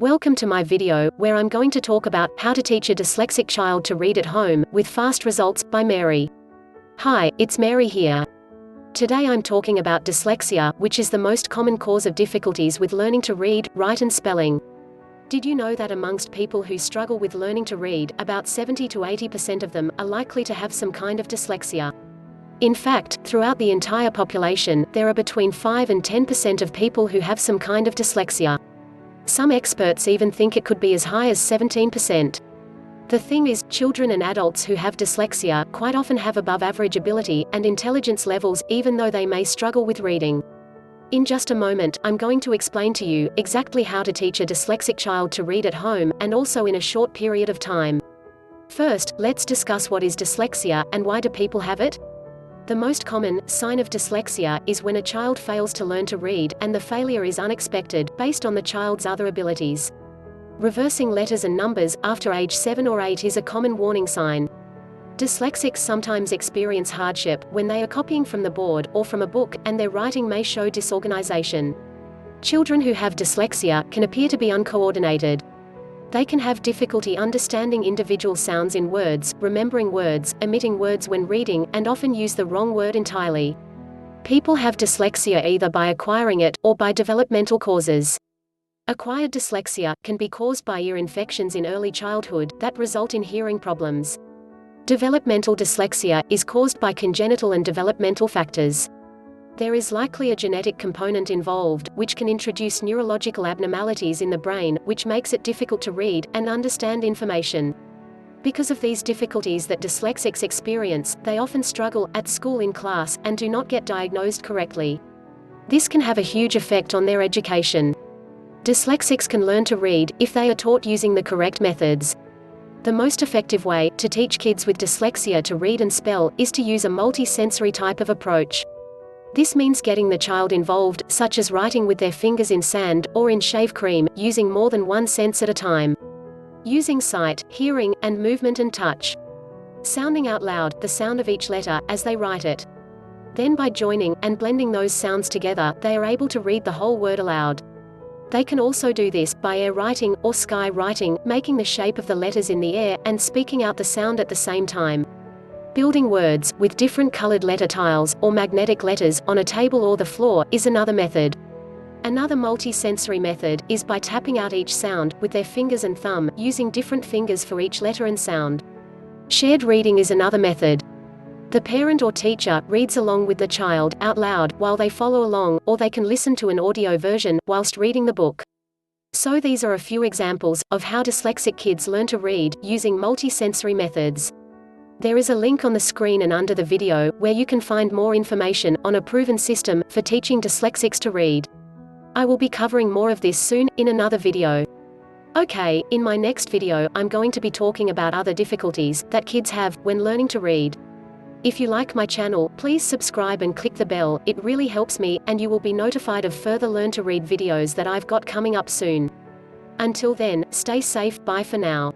Welcome to my video, where I'm going to talk about how to teach a dyslexic child to read at home, with fast results, by Mary. Hi, it's Mary here. Today I'm talking about dyslexia, which is the most common cause of difficulties with learning to read, write and spelling. Did you know that amongst people who struggle with learning to read, about 70 to 80% of them are likely to have some kind of dyslexia? In fact, throughout the entire population, there are between 5 and 10% of people who have some kind of dyslexia. Some experts even think it could be as high as 17%. The thing is, children and adults who have dyslexia quite often have above average ability and intelligence levels, even though they may struggle with reading. In just a moment, I'm going to explain to you exactly how to teach a dyslexic child to read at home, and also in a short period of time. First, let's discuss what is dyslexia, and why do people have it? The most common sign of dyslexia is when a child fails to learn to read, and the failure is unexpected, based on the child's other abilities. Reversing letters and numbers after age 7 or 8 is a common warning sign. Dyslexics sometimes experience hardship when they are copying from the board or from a book, and their writing may show disorganization. Children who have dyslexia can appear to be uncoordinated. They can have difficulty understanding individual sounds in words, remembering words, omitting words when reading, and often use the wrong word entirely. People have dyslexia either by acquiring it, or by developmental causes. Acquired dyslexia can be caused by ear infections in early childhood that result in hearing problems. Developmental dyslexia is caused by congenital and developmental factors. There is likely a genetic component involved, which can introduce neurological abnormalities in the brain, which makes it difficult to read and understand information. Because of these difficulties that dyslexics experience, they often struggle at school in class, and do not get diagnosed correctly. This can have a huge effect on their education. Dyslexics can learn to read if they are taught using the correct methods. The most effective way to teach kids with dyslexia to read and spell is to use a multi-sensory type of approach. This means getting the child involved, such as writing with their fingers in sand, or in shave cream, using more than one sense at a time. Using sight, hearing, and movement and touch. Sounding out loud the sound of each letter as they write it. Then by joining and blending those sounds together, they are able to read the whole word aloud. They can also do this by air writing, or sky writing, making the shape of the letters in the air, and speaking out the sound at the same time. Building words, with different colored letter tiles, or magnetic letters, on a table or the floor, is another method. Another multi-sensory method is by tapping out each sound with their fingers and thumb, using different fingers for each letter and sound. Shared reading is another method. The parent or teacher reads along with the child, out loud, while they follow along, or they can listen to an audio version, whilst reading the book. So these are a few examples of how dyslexic kids learn to read, using multi-sensory methods. There is a link on the screen and under the video, where you can find more information on a proven system for teaching dyslexics to read. I will be covering more of this soon, in another video. Okay, in my next video, I'm going to be talking about other difficulties that kids have when learning to read. If you like my channel, please subscribe and click the bell, it really helps me, and you will be notified of further Learn to Read videos that I've got coming up soon. Until then, stay safe, bye for now.